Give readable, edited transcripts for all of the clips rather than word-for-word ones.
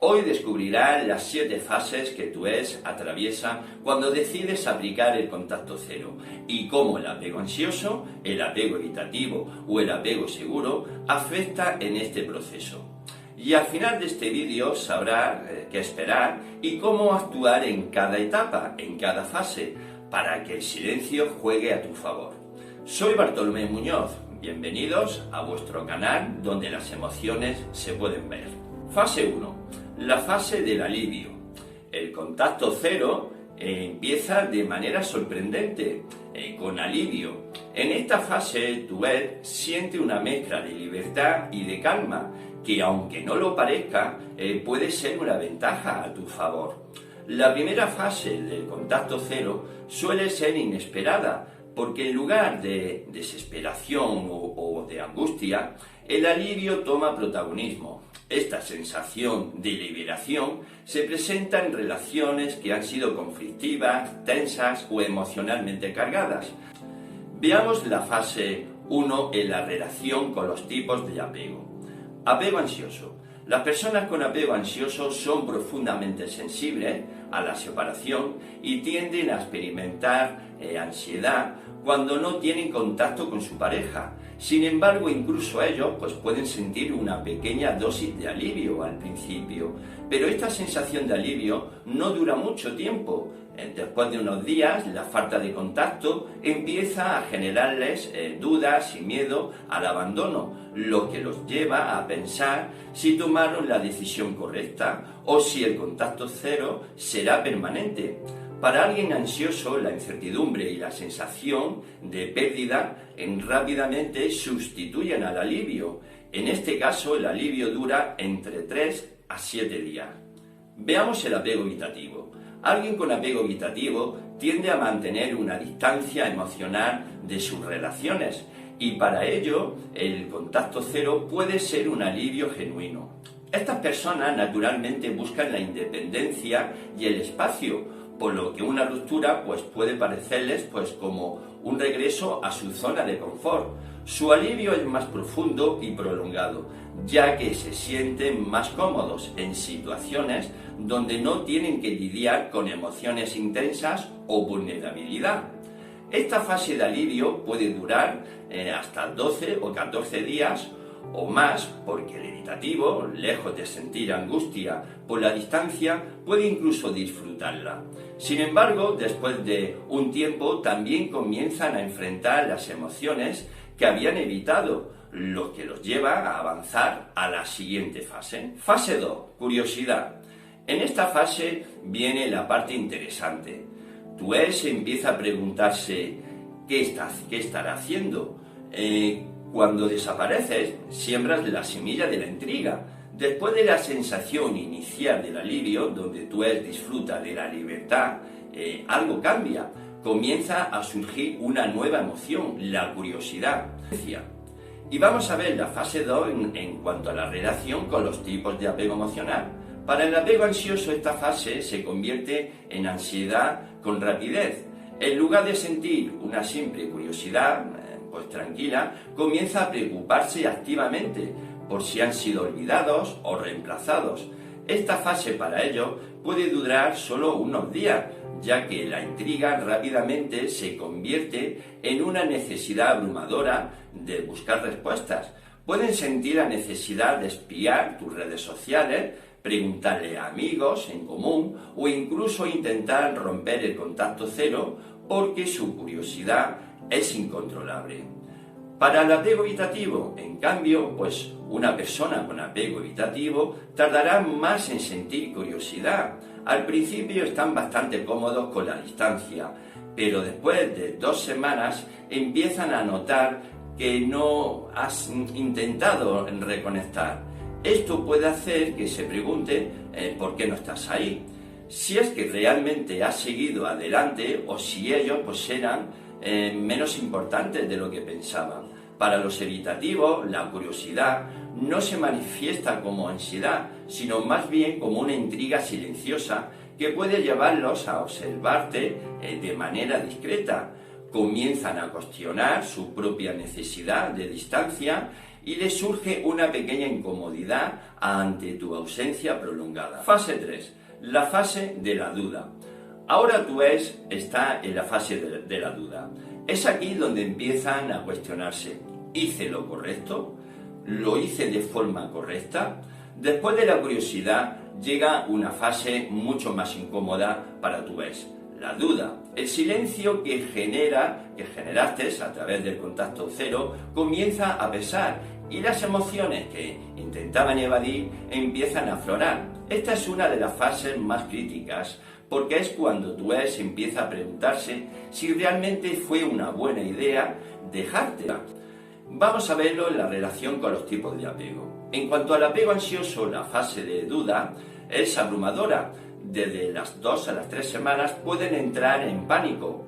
Hoy descubrirás las 7 fases que tu ex atraviesa cuando decides aplicar el contacto cero y cómo el apego ansioso, el apego evitativo o el apego seguro afecta en este proceso. Y al final de este vídeo sabrás qué esperar y cómo actuar en cada etapa, en cada fase, para que el silencio juegue a tu favor. Soy Bartolomé Muñoz, bienvenidos a vuestro canal donde las emociones se pueden ver. Fase 1. La fase del alivio. El contacto cero empieza de manera sorprendente, con alivio. En esta fase tu ex siente una mezcla de libertad y de calma, que aunque no lo parezca, puede ser una ventaja a tu favor. La primera fase del contacto cero suele ser inesperada, porque en lugar de desesperación o de angustia, el alivio toma protagonismo. Esta sensación de liberación se presenta en relaciones que han sido conflictivas, tensas o emocionalmente cargadas. Veamos la fase 1 en la relación con los tipos de apego. Apego ansioso. Las personas con apego ansioso son profundamente sensibles a la separación y tienden a experimentar ansiedad cuando no tienen contacto con su pareja. Sin embargo, incluso ellos pueden sentir una pequeña dosis de alivio al principio, pero esta sensación de alivio no dura mucho tiempo. Después de unos días, la falta de contacto empieza a generarles dudas y miedo al abandono, lo que los lleva a pensar si tomaron la decisión correcta o si el contacto cero será permanente. Para alguien ansioso, la incertidumbre y la sensación de pérdida rápidamente sustituyen al alivio. En este caso, el alivio dura entre 3 a 7 días. Veamos el apego evitativo. Alguien con apego evitativo tiende a mantener una distancia emocional de sus relaciones y para ello el contacto cero puede ser un alivio genuino. Estas personas naturalmente buscan la independencia y el espacio, por lo que una ruptura puede parecerles como un regreso a su zona de confort. Su alivio es más profundo y prolongado, ya que se sienten más cómodos en situaciones donde no tienen que lidiar con emociones intensas o vulnerabilidad. Esta fase de alivio puede durar hasta 12 o 14 días o más, porque el evitativo, lejos de sentir angustia por la distancia, puede incluso disfrutarla. Sin embargo, después de un tiempo también comienzan a enfrentar las emociones que habían evitado, lo que los lleva a avanzar a la siguiente fase. Fase 2. Curiosidad. En esta fase viene la parte interesante. Tu ex empieza a preguntarse ¿qué estará haciendo? Cuando desapareces, siembras la semilla de la intriga. Después de la sensación inicial del alivio, donde tu ex disfruta de la libertad, algo cambia. Comienza a surgir una nueva emoción, la curiosidad. Y vamos a ver la fase 2 en cuanto a la relación con los tipos de apego emocional. Para el apego ansioso, esta fase se convierte en ansiedad con rapidez. En lugar de sentir una simple curiosidad, tranquila, comienza a preocuparse activamente por si han sido olvidados o reemplazados. Esta fase para ello puede durar solo unos días, ya que la intriga rápidamente se convierte en una necesidad abrumadora de buscar respuestas. Pueden sentir la necesidad de espiar tus redes sociales, preguntarle a amigos en común o incluso intentar romper el contacto cero porque su curiosidad es incontrolable. Para el apego evitativo, en cambio, una persona con apego evitativo tardará más en sentir curiosidad. Al principio están bastante cómodos con la distancia, pero después de 2 semanas empiezan a notar que no has intentado reconectar. Esto puede hacer que se pregunte ¿por qué no estás ahí? Si es que realmente has seguido adelante o si ellos eran menos importantes de lo que pensaban. Para los evitativos, la curiosidad no se manifiesta como ansiedad, sino más bien como una intriga silenciosa que puede llevarlos a observarte de manera discreta. Comienzan a cuestionar su propia necesidad de distancia y le surge una pequeña incomodidad ante tu ausencia prolongada. Fase 3. La fase de la duda. Ahora tu ex está en la fase de la duda. Es aquí donde empiezan a cuestionarse: ¿hice lo correcto? ¿Lo hice de forma correcta? Después de la curiosidad llega una fase mucho más incómoda para tu ex: la duda. El silencio que generaste a través del contacto cero comienza a pesar y las emociones que intentaban evadir empiezan a aflorar. Esta es una de las fases más críticas, porque es cuando tu ex empieza a preguntarse si realmente fue una buena idea dejártela. Vamos a verlo en la relación con los tipos de apego. En cuanto al apego ansioso, la fase de duda es abrumadora. Desde las 2 a las 3 semanas pueden entrar en pánico,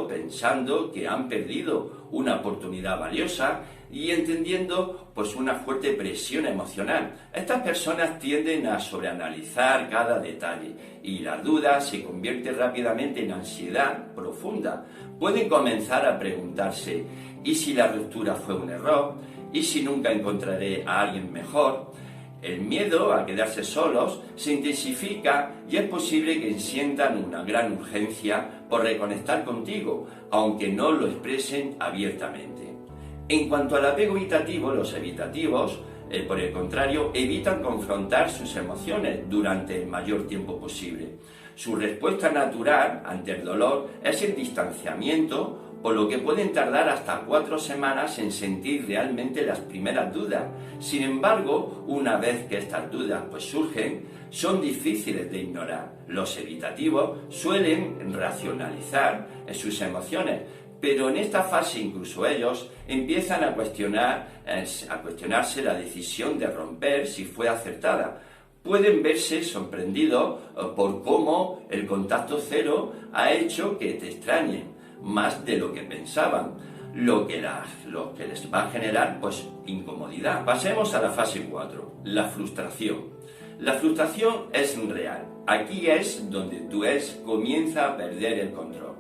pensando que han perdido una oportunidad valiosa y entendiendo pues una fuerte presión emocional. Estas personas tienden a sobreanalizar cada detalle y la duda se convierte rápidamente en ansiedad profunda. Pueden comenzar a preguntarse: ¿y si la ruptura fue un error? ¿Y si nunca encontraré a alguien mejor? El miedo a quedarse solos se intensifica y es posible que sientan una gran urgencia por reconectar contigo, aunque no lo expresen abiertamente. En cuanto al apego evitativo, los evitativos, por el contrario, evitan confrontar sus emociones durante el mayor tiempo posible. Su respuesta natural ante el dolor es el distanciamiento, por lo que pueden tardar hasta 4 semanas en sentir realmente las primeras dudas. Sin embargo, una vez que estas dudas surgen, son difíciles de ignorar. Los evitativos suelen racionalizar en sus emociones, pero en esta fase incluso ellos empiezan a cuestionarse la decisión de romper si fue acertada. Pueden verse sorprendidos por cómo el contacto cero ha hecho que te extrañen más de lo que pensaban, lo que les va a generar incomodidad. Pasemos a la fase 4, la frustración. La frustración es real. Aquí es donde tu ex comienza a perder el control.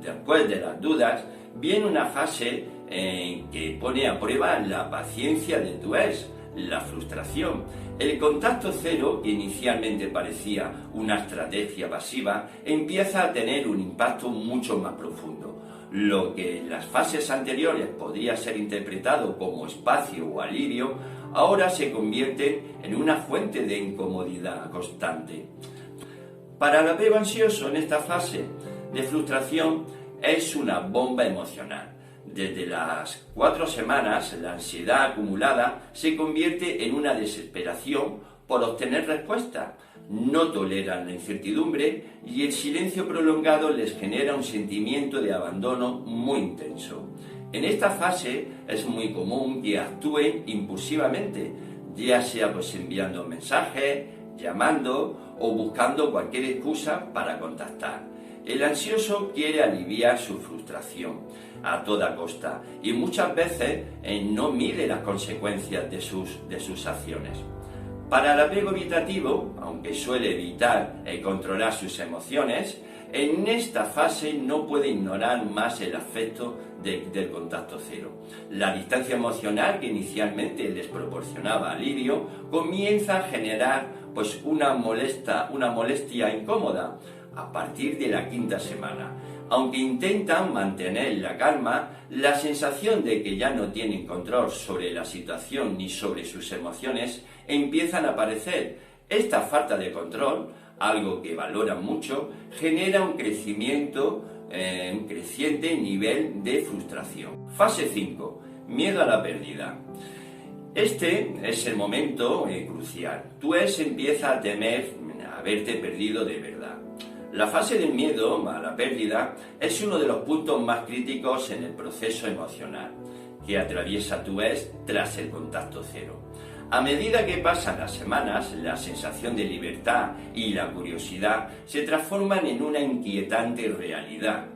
Después de las dudas, viene una fase que pone a prueba la paciencia de tu ex, la frustración. El contacto cero, que inicialmente parecía una estrategia pasiva, empieza a tener un impacto mucho más profundo. Lo que en las fases anteriores podría ser interpretado como espacio o alivio, ahora se convierte en una fuente de incomodidad constante. Para el apego ansioso, en esta fase de frustración, es una bomba emocional. Desde las 4 semanas, la ansiedad acumulada se convierte en una desesperación por obtener respuesta. No toleran la incertidumbre y el silencio prolongado les genera un sentimiento de abandono muy intenso. En esta fase es muy común que actúen impulsivamente, ya sea enviando mensajes, llamando o buscando cualquier excusa para contactar. El ansioso quiere aliviar su frustración a toda costa y muchas veces no mide las consecuencias de sus acciones. Para el apego evitativo, aunque suele evitar controlar sus emociones, en esta fase no puede ignorar más el afecto del contacto cero. La distancia emocional que inicialmente les proporcionaba alivio comienza a generar una molestia incómoda a partir de la 5ª semana. Aunque intentan mantener la calma, la sensación de que ya no tienen control sobre la situación ni sobre sus emociones empiezan a aparecer. Esta falta de control, algo que valoran mucho, genera un creciente nivel de frustración. Fase 5. Miedo a la pérdida. Este es el momento crucial. Tu ex empieza a temer haberte perdido de verdad. La fase del miedo a la pérdida es uno de los puntos más críticos en el proceso emocional que atraviesa tu ex tras el contacto cero. A medida que pasan las semanas, la sensación de libertad y la curiosidad se transforman en una inquietante realidad.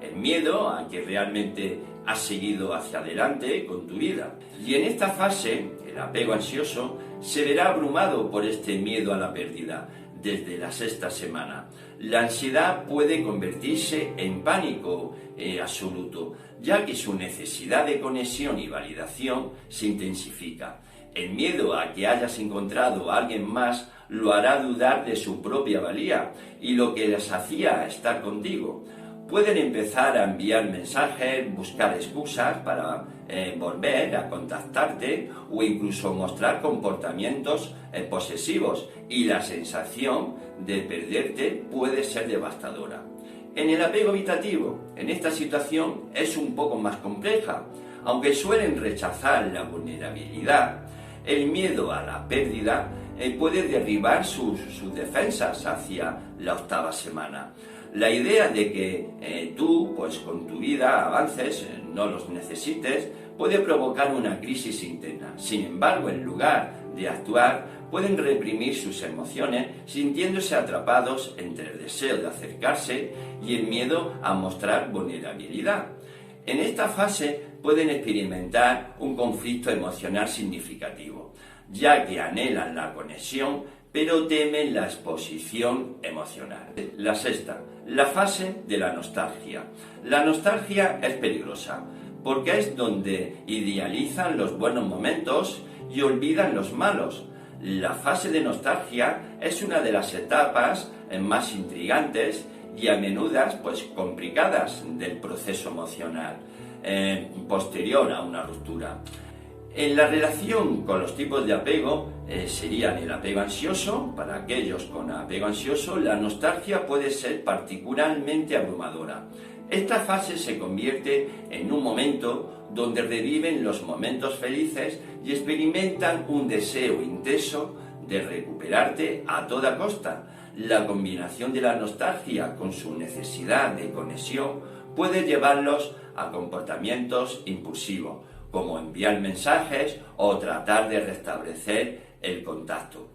El miedo a que realmente has seguido hacia adelante con tu vida. Y en esta fase, el apego ansioso se verá abrumado por este miedo a la pérdida. desde la sexta semana. La ansiedad puede convertirse en pánico absoluto, ya que su necesidad de conexión y validación se intensifica. El miedo a que hayas encontrado a alguien más lo hará dudar de su propia valía y lo que les hacía estar contigo. Pueden empezar a enviar mensajes, buscar excusas para volver a contactarte o incluso mostrar comportamientos posesivos, y la sensación de perderte puede ser devastadora. En el apego evitativo, en esta situación es un poco más compleja. Aunque suelen rechazar la vulnerabilidad, el miedo a la pérdida puede derribar sus defensas hacia la octava semana. La idea de que tú, pues con tu vida, avances, no los necesites, puede provocar una crisis interna. Sin embargo, en lugar de actuar, pueden reprimir sus emociones, sintiéndose atrapados entre el deseo de acercarse y el miedo a mostrar vulnerabilidad. En esta fase pueden experimentar un conflicto emocional significativo, ya que anhelan la conexión, pero temen la exposición emocional. La sexta, la fase de la nostalgia. La nostalgia es peligrosa, porque es donde idealizan los buenos momentos y olvidan los malos. La fase de nostalgia es una de las etapas más intrigantes y a menudo pues complicadas del proceso emocional posterior a una ruptura. En la relación con los tipos de apego serían el apego ansioso. Para aquellos con apego ansioso, la nostalgia puede ser particularmente abrumadora. Esta fase se convierte en un momento donde reviven los momentos felices y experimentan un deseo intenso de recuperarte a toda costa. La combinación de la nostalgia con su necesidad de conexión puede llevarlos a comportamientos impulsivos, como enviar mensajes o tratar de restablecer el contacto.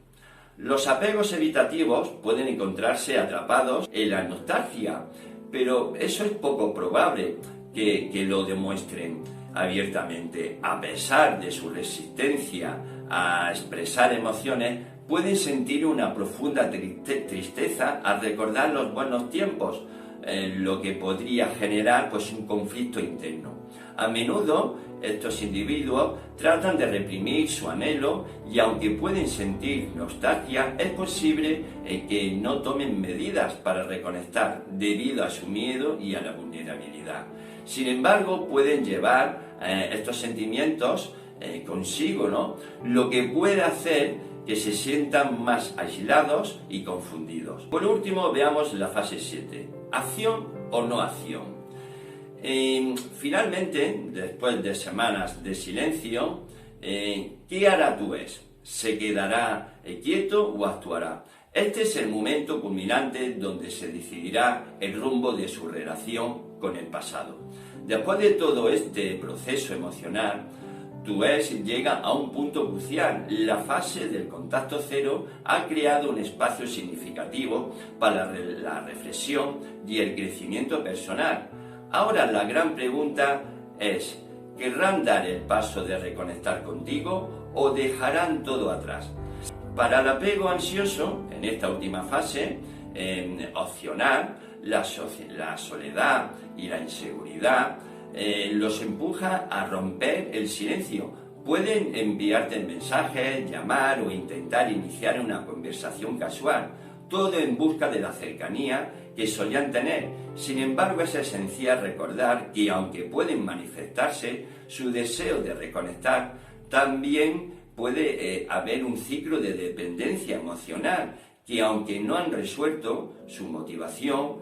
Los apegos evitativos pueden encontrarse atrapados en la nostalgia, pero eso es poco probable que lo demuestren abiertamente. A pesar de su resistencia a expresar emociones, pueden sentir una profunda tristeza al recordar los buenos tiempos, lo que podría generar pues un conflicto interno. A menudo estos individuos tratan de reprimir su anhelo y aunque pueden sentir nostalgia, es posible que no tomen medidas para reconectar debido a su miedo y a la vulnerabilidad. Sin embargo, pueden llevar estos sentimientos consigo, ¿no? Lo que puede hacer que se sientan más aislados y confundidos. Por último, veamos la fase 7. ¿Acción o no acción? Finalmente, después de semanas de silencio, ¿qué hará tu ex? ¿Se quedará quieto o actuará? Este es el momento culminante donde se decidirá el rumbo de su relación con el pasado. Después de todo este proceso emocional, tu ex llega a un punto crucial. La fase del contacto cero ha creado un espacio significativo para la reflexión y el crecimiento personal. Ahora la gran pregunta es, ¿querrán dar el paso de reconectar contigo o dejarán todo atrás? Para el apego ansioso, en esta última fase, opcional, la soledad y la inseguridad los empuja a romper el silencio. Pueden enviarte mensajes, llamar o intentar iniciar una conversación casual, todo en busca de la cercanía que solían tener. Sin embargo, es esencial recordar que aunque pueden manifestarse su deseo de reconectar, también puede haber un ciclo de dependencia emocional que, aunque no han resuelto su motivación,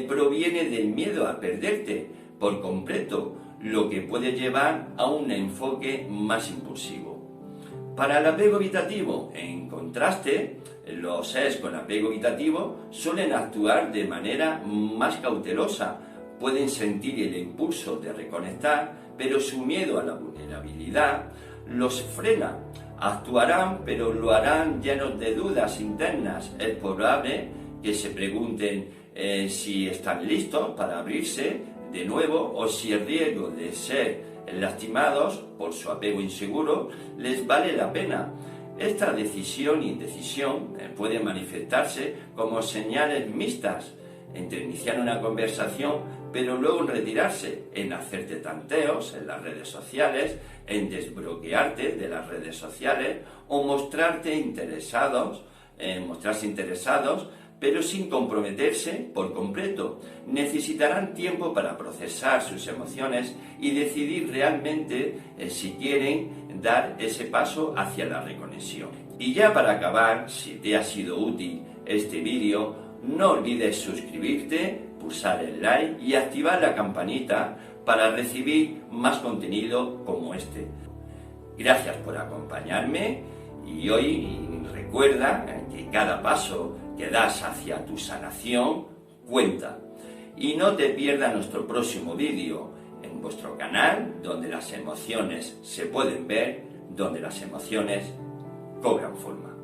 proviene del miedo a perderte por completo, lo que puede llevar a un enfoque más impulsivo. Para el apego evitativo, en contraste, los ex con apego evitativo suelen actuar de manera más cautelosa. Pueden sentir el impulso de reconectar, pero su miedo a la vulnerabilidad los frena. Actuarán, pero lo harán llenos de dudas internas. Es probable que se pregunten si están listos para abrirse de nuevo o si el riesgo de ser lastimados por su apego inseguro les vale la pena. Esta decisión e indecisión pueden manifestarse como señales mixtas entre iniciar una conversación pero luego en retirarse, en hacerte tanteos en las redes sociales, en desbloquearte de las redes sociales o mostrarse interesados, pero sin comprometerse por completo. Necesitarán tiempo para procesar sus emociones y decidir realmente si quieren dar ese paso hacia la reconexión. Y ya para acabar, si te ha sido útil este vídeo, no olvides suscribirte, pulsar el like y activar la campanita para recibir más contenido como este. Gracias por acompañarme y hoy recuerda que cada paso que das hacia tu sanación cuenta. Y no te pierdas nuestro próximo vídeo en vuestro canal, donde las emociones se pueden ver, donde las emociones cobran forma.